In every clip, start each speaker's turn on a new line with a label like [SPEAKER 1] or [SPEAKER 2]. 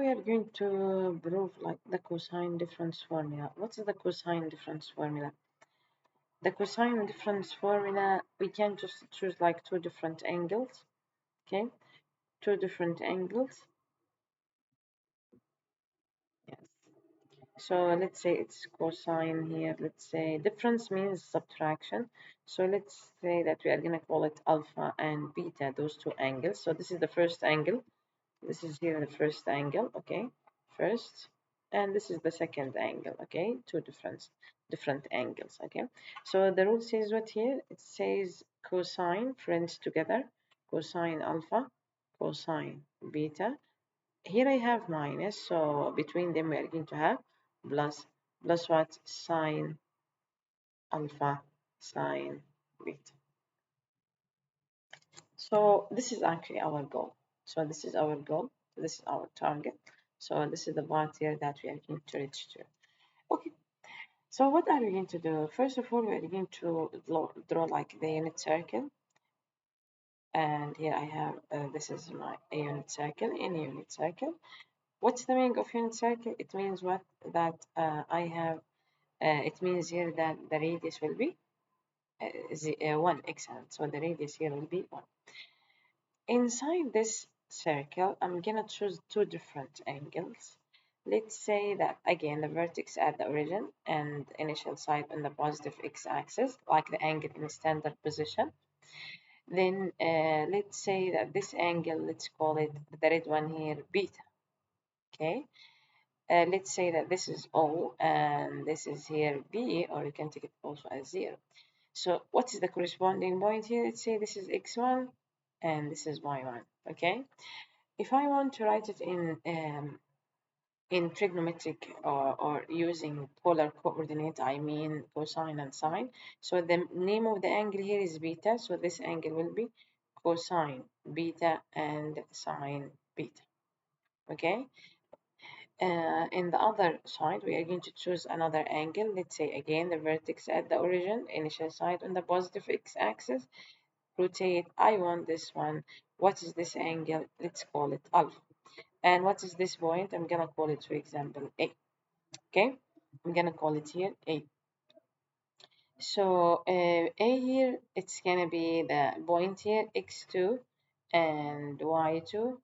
[SPEAKER 1] we are going to prove like the cosine difference formula. What is the cosine difference formula? The cosine difference formula, we can just choose like two different angles, okay? Two different angles. Yes. So let's say it's cosine here. Let's say difference means subtraction. So let's say that we are going to call it alpha and beta, those two angles. So this is the first angle. This is here the first angle, okay? First, and this is the second angle, okay? Two different angles, okay? So the rule says what here? It says cosine, friends together, cosine alpha, cosine beta. Here I have minus, so between them we are going to have plus, plus what? Sine alpha, sine beta. So this is actually our goal. So this is our goal. This is our target. So this is the part here that we are going to reach to. Okay. So what are we going to do? First of all, we are going to draw like the unit circle. And here I have, this is my unit circle, any unit circle. What's the meaning of unit circle? It means what? That I have, it means here that the radius will be 1, excellent. So the radius here will be 1. Inside this circle, I'm gonna choose two different angles. Let's say that again the vertex at the origin and initial side on the positive x-axis, like the angle in standard position. Then let's say that this angle, let's call it the red one here, beta. Okay. Let's say that this is O and this is here B, or you can take it also as 0. So what is the corresponding point here? Let's say this is x1 and this is y1. Okay. If I want to write it in trigonometric or using polar coordinate, I mean cosine and sine. So the name of the angle here is beta. So this angle will be cosine beta and sine beta. Okay. In the other side, we are going to choose another angle. Let's say again the vertex at the origin, initial side on the positive x-axis. Rotate. I want this one. What is this angle? Let's call it alpha. And what is this point? I'm gonna call it, for example, A. Okay, I'm gonna call it here A. So A here, it's gonna be the point here, x2 and y2,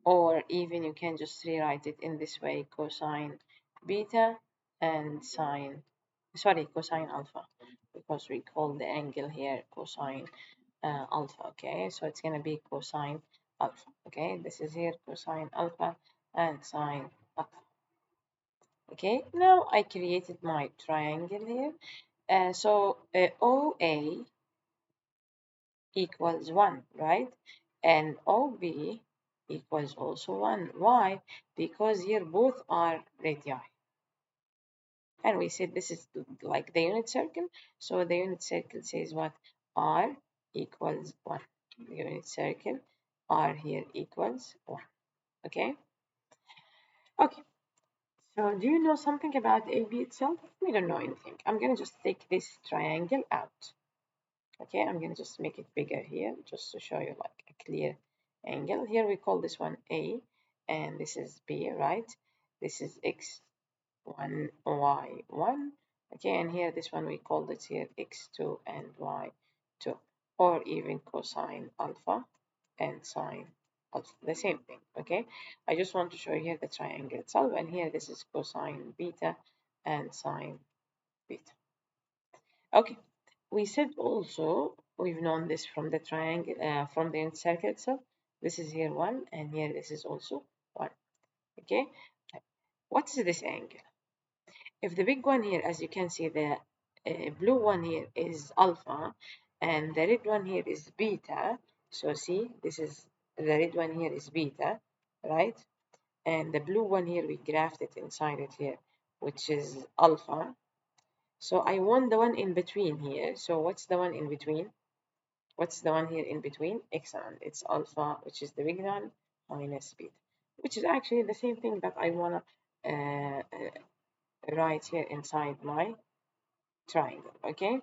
[SPEAKER 1] or even you can just rewrite it in this way, cosine beta and cosine alpha, because we call the angle here cosine alpha. Okay, so it's gonna be cosine alpha. Okay, this is here cosine alpha and sine alpha. Okay, now I created my triangle here. So OA equals 1, right? And OB equals also 1. Why? Because here both are radii. And we said this is like the unit circle. So the unit circle says what? R equals 1. The unit circle R here equals 1. Okay? Okay. So do you know something about AB itself? We don't know anything. I'm going to just take this triangle out. Okay, I'm going to just make it bigger here just to show you like a clear angle. Here we call this one A and this is B, right? This is X1, Y1. Okay, and here this one we called it here X2 and Y2, or even cosine alpha and sine alpha, the same thing. Okay, I just want to show you here the triangle itself, and here this is cosine beta and sine beta. Okay, we said also we've known this from the triangle, from the circle itself. This is here 1, and here this is also 1. Okay, what is this angle? If the big one here, as you can see, the blue one here is alpha, and the red one here is beta. So see, this is the red one here is beta, right? And the blue one here, we graphed it inside it here, which is alpha. So I want the one in between here. So what's the one in between? What's the one here in between? Excellent. It's alpha, which is the big one, minus beta, which is actually the same thing that I want to write here inside my triangle. Okay?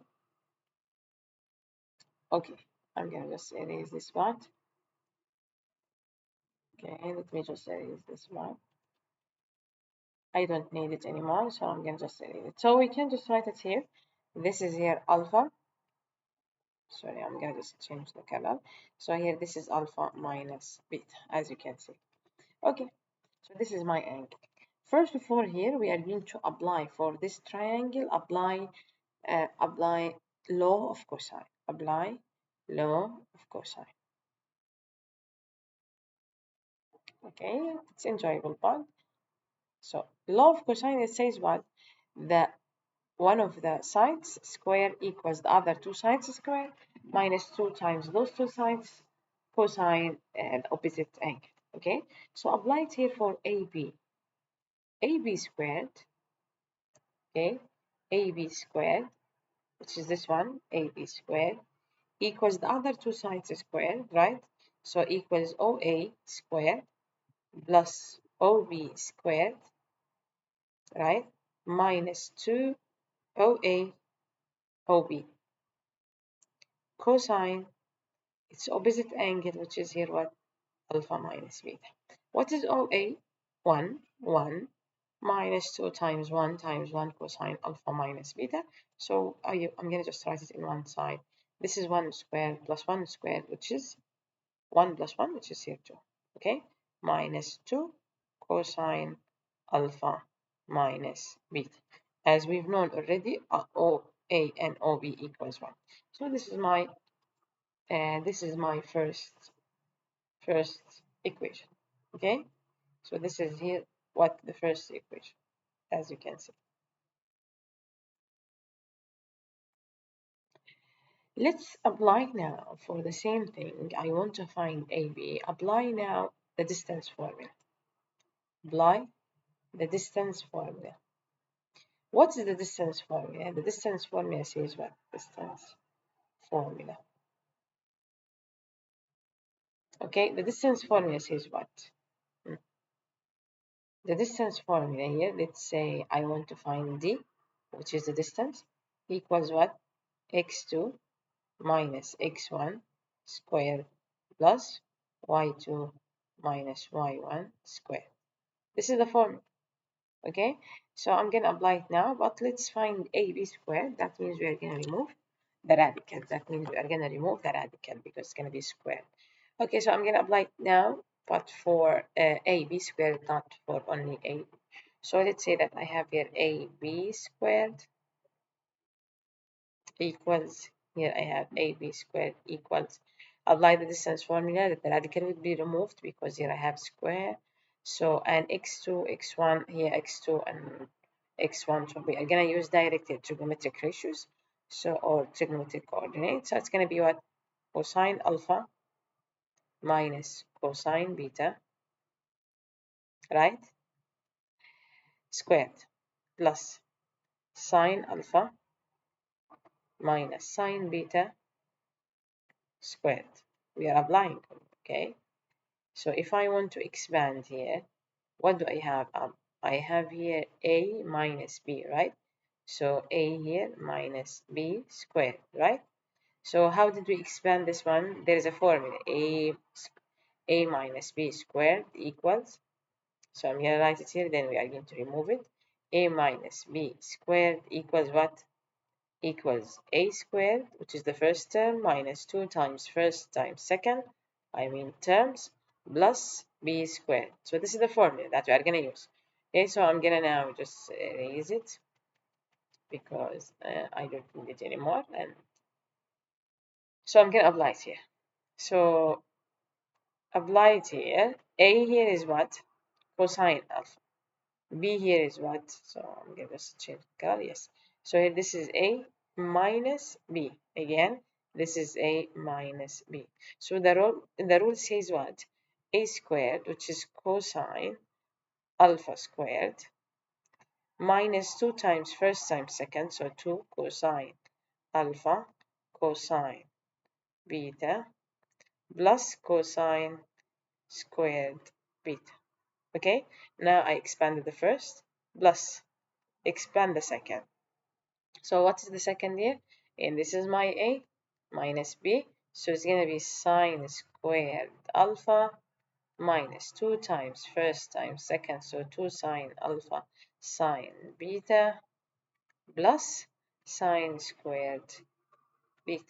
[SPEAKER 1] Okay. I'm going to just erase this part. Okay, let me just erase this part. I don't need it anymore, so I'm gonna just delete it. So we can just write it here. This is here alpha. Sorry, I'm gonna just change the color. So here this is alpha minus beta, as you can see. Okay, so this is my angle. First, before here, we are going to apply for this triangle, apply law of cosine. Apply law of cosine. Okay, it's enjoyable part. So law of cosine, it says what? That one of the sides square equals the other two sides square minus 2 times those two sides cosine and opposite angle. Okay, so apply it here for AB. AB squared, okay, AB squared, which is this one, AB squared, equals the other two sides squared, right? So equals OA squared plus OB squared, right? Minus 2 OA OB. Cosine, its opposite angle, which is here what? Alpha minus beta. What is OA? 1, 1 minus 2 times 1 times 1 cosine alpha minus beta. So I'm going to just write it in one side. This is 1 squared plus 1 squared, which is 1 plus 1, which is here 2. Okay? Minus 2 cosine alpha minus beta. As we've known already, OA and OB equals 1. So this is my first equation. Okay? So this is here what the first equation, as you can see. Let's apply now for the same thing. I want to find AB. Apply now the distance formula. Apply the distance formula. What is the distance formula? The distance formula says what? Distance formula. Okay, the distance formula says what? The distance formula here, let's say I want to find D, which is the distance, equals what? X2 minus x1 squared plus y2 minus y1 squared. This is the formula, okay? So I'm going to apply it now, but let's find AB squared. That means we are going to remove the radical. That means we are going to remove the radical because it's going to be squared. Okay, so I'm going to apply it now, but for AB squared, not for only AB. So let's say that I have here AB squared equals, here I have AB squared equals, apply the distance formula, that the radical would be removed because here I have square. So, and x2, x1, here x2 and x1, so we are going to use directed trigonometric ratios, so, or trigonometric coordinates. So it's going to be what? Cosine alpha minus cosine beta, right? Squared plus sine alpha minus sine beta squared. We are applying, okay? So if I want to expand here, what do I have? I have here a minus b, right? So a here minus b squared, right? So how did we expand this one? There is a formula, a minus b squared equals, so I'm going to write it here, then we are going to remove it. A minus b squared equals what? Equals a squared, which is the first term, minus 2 times first times second, terms, plus b squared. So this is the formula that we are going to use. Okay, so I'm going to now just erase it because I don't need it anymore. And so I'm going to apply it here. So apply it here. A here is what? Cosine alpha. B here is what? So I'm going to just change the color. Yes. So here this is A minus B. Again, this is A minus B. So the rule says what? A squared, which is cosine alpha squared, minus 2 times first times second. So 2 cosine alpha cosine beta plus cosine squared beta. Okay, now I expanded the first plus expand the second. So what is the second here? And this is my A minus B. So it's going to be sine squared alpha minus 2 times first times second, so 2 sine alpha sine beta plus sine squared beta.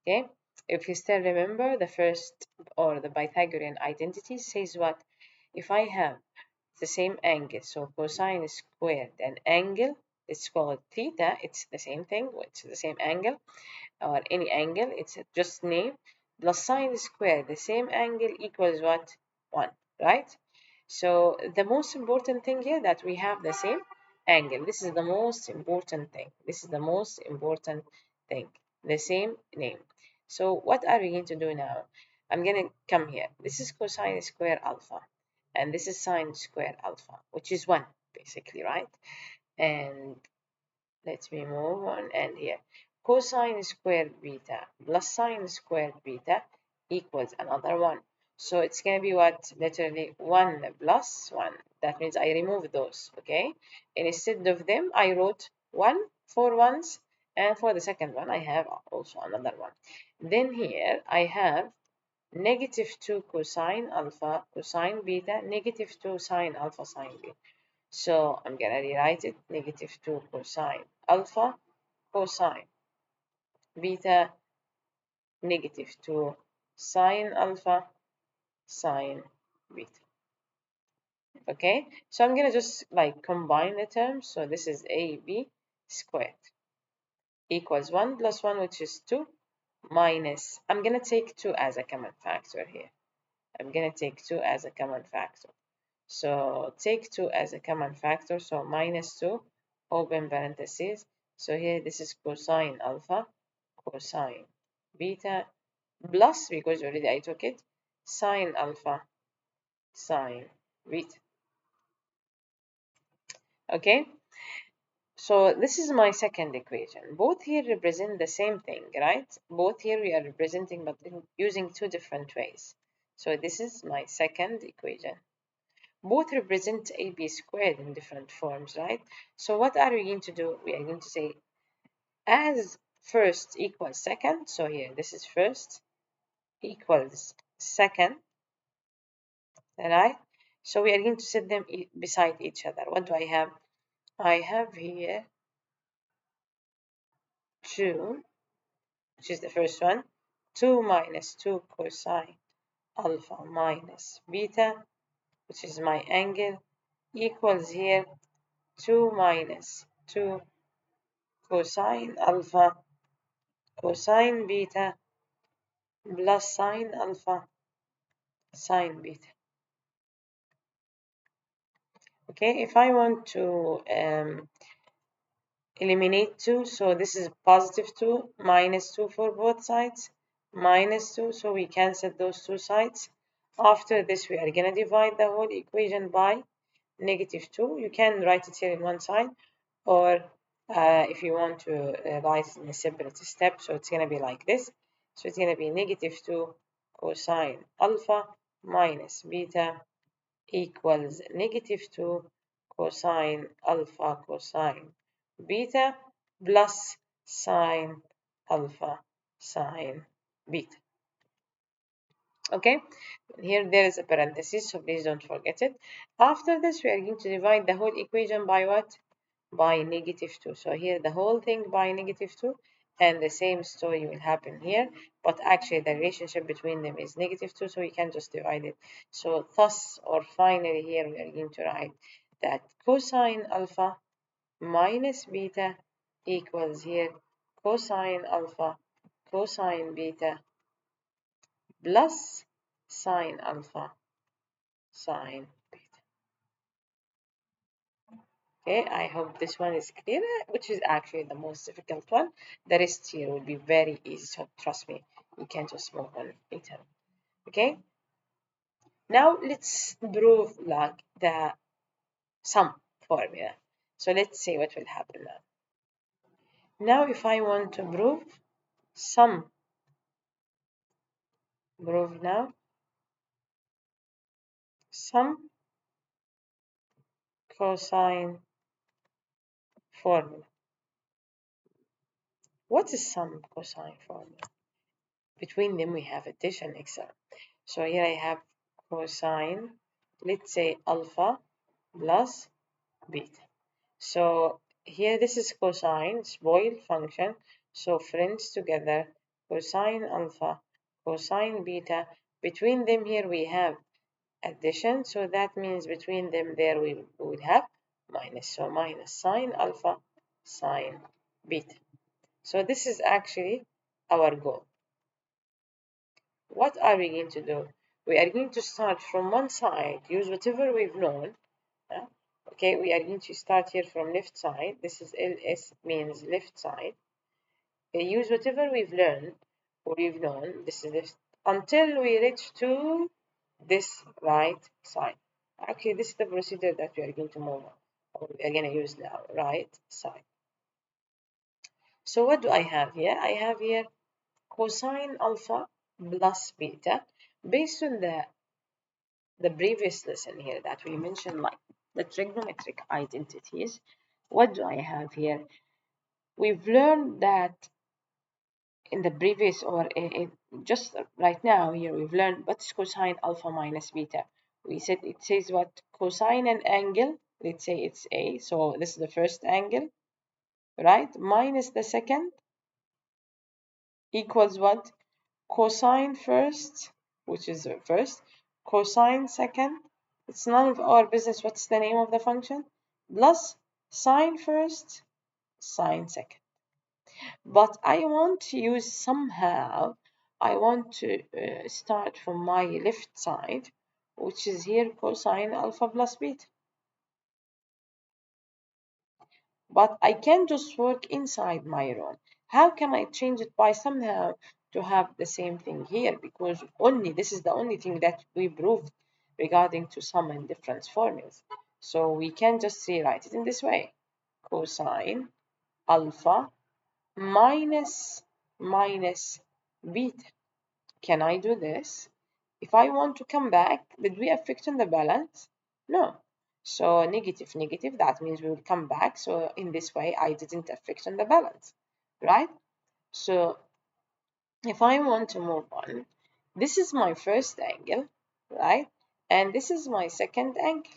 [SPEAKER 1] Okay, if you still remember the first or the Pythagorean identity says what? If I have the same angle, so cosine squared an angle, it's called theta, it's the same thing, it's the same angle, or any angle, it's just name, plus sine squared, the same angle equals what? 1, right? So the most important thing here that we have the same angle. This is the most important thing. This is the most important thing. The same name. So what are we going to do now? I'm going to come here. This is cosine square alpha. And this is sine square alpha, which is 1, basically, right? And let me move on, and here cosine squared beta plus sine squared beta equals another 1. So it's going to be what? Literally 1 plus 1. That means I remove those, okay? And instead of them, I wrote 1 for once, and for the second one, I have also another 1. Then here I have negative 2 cosine alpha cosine beta, negative 2 sine alpha sine beta. So I'm going to rewrite it, negative 2 cosine alpha cosine beta, negative 2 sine alpha sine beta. Okay, so I'm going to just like combine the terms. So this is AB squared equals 1 plus 1, which is 2, minus, I'm going to take 2 as a common factor here. I'm going to take 2 as a common factor. So take 2 as a common factor, so minus 2, open parentheses. So here this is cosine alpha, cosine beta, plus, because already I took it, sine alpha, sine beta. Okay, so this is my second equation. Both here represent the same thing, right? Both here we are representing, but using two different ways. So this is my second equation. Both represent AB squared in different forms, right? So what are we going to do? We are going to say as first equals second. So here, this is first equals second, right? So we are going to set them beside each other. What do I have? I have here 2, which is the first one, 2 minus 2 cosine alpha minus beta, which is my angle, equals here 2 minus 2 cosine alpha cosine beta plus sine alpha sine beta. Okay, if I want to eliminate 2, so this is positive 2 minus 2 for both sides, minus 2, so we cancel those two sides. After this, we are going to divide the whole equation by negative 2. You can write it here in one side, or if you want to write it in a separate step, so it's going to be like this. So it's going to be negative 2 cosine alpha minus beta equals negative 2 cosine alpha cosine beta plus sine alpha sine beta. Okay, here there is a parenthesis, so please don't forget it. After this, we are going to divide the whole equation by what? By negative 2. So here the whole thing by negative 2, and the same story will happen here, but actually the relationship between them is negative 2, so we can just divide it. So thus, or finally, here we are going to write that cosine alpha minus beta equals here cosine alpha cosine beta plus sine alpha sine beta. Okay, I hope this one is clear, which is actually the most difficult one. The rest here will be very easy, so trust me, you can just move on later. Okay, now let's prove like the sum formula. So let's see what will happen now. Now if I want to prove sum, prove now sum cosine formula. What is sum cosine formula? Between them we have addition, etc. So here I have cosine, let's say alpha plus beta. So here this is cosine, it's Boyle function. So friends together, cosine alpha, cosine beta. Between them here we have addition. So that means between them there we would have minus. So minus sine alpha, sine beta. So this is actually our goal. What are we going to do? We are going to start from one side, use whatever we've known. Okay, we are going to start here from left side. This is LS, means left side. We use whatever we've learned or we've known. This is left until we reach to this right side. Okay, this is the procedure that we are going to move on. Or we are going to use now, right side. So what do I have here? I have here cosine alpha plus beta based on the previous lesson here that we mentioned, like the trigonometric identities. What do I have here? We've learned that in the previous or just right now here we've learned what's cosine alpha minus beta. We said it says what cosine an angle, let's say it's A, so this is the first angle, right? Minus the second equals what? Cosine first, which is first, cosine second, it's none of our business what's the name of the function, plus sine first, sine second. But I want to use somehow, I want to start from my left side, which is here cosine alpha plus beta. But I can just work inside my own. How can I change it by somehow to have the same thing here? Because only this is the only thing that we proved regarding to sum and difference formulas. So we can just rewrite it in this way. Cosine alpha minus beta. Can I do this? If I want to come back, did we affect on the balance? No. So negative, negative, that means we will come back. So in this way, I didn't affect on the balance, right? So if I want to move on, this is my first angle, right? And this is my second angle.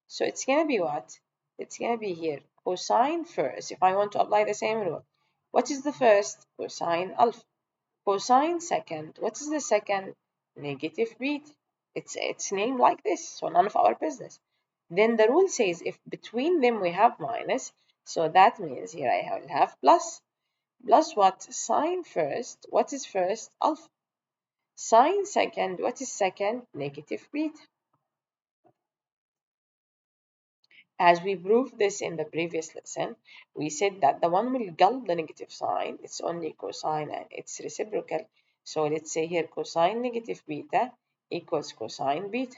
[SPEAKER 1] So it's going to be what? It's going to be here, cosine first. If I want to apply the same rule, what is the first? Cosine alpha. Cosine second. What is the second? Negative beta. It's named like this, so none of our business. Then the rule says if between them we have minus, so that means here I will have plus. Plus what? Sine first. What is first? Alpha. Sine second. What is second? Negative beta. As we proved this in the previous lesson, we said that the one will gulp the negative sign. It's only cosine and it's reciprocal. So let's say here cosine negative beta equals cosine beta.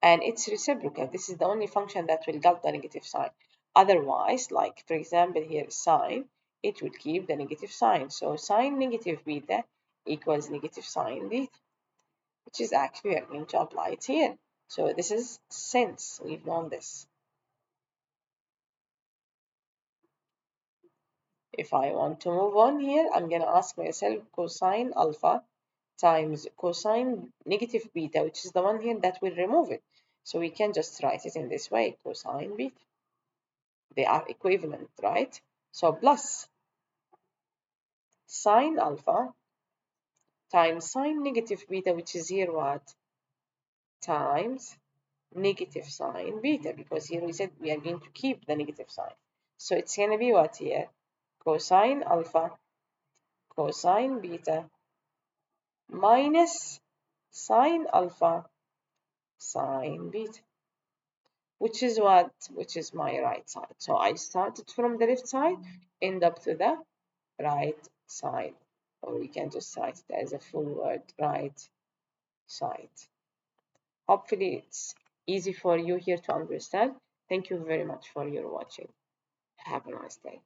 [SPEAKER 1] And it's reciprocal. This is the only function that will gulp the negative sign. Otherwise, like for example here sine, it will keep the negative sign. So sine negative beta equals negative sine beta, which is actually we are going to apply it here. So this is since we've known this. If I want to move on here, I'm going to ask myself cosine alpha times cosine negative beta, which is the one here that will remove it. So we can just write it in this way, cosine beta. They are equivalent, right? So plus sine alpha times sine negative beta, which is here what? Times negative sine beta, because here we said we are going to keep the negative sign. So it's going to be what here? Cosine alpha cosine beta minus sine alpha sine beta, which is what? Which is my right side. So I started from the left side, end up to the right side. Or we can just write it as a full word, right side. Hopefully it's easy for you here to understand. Thank you very much for your watching. Have a nice day.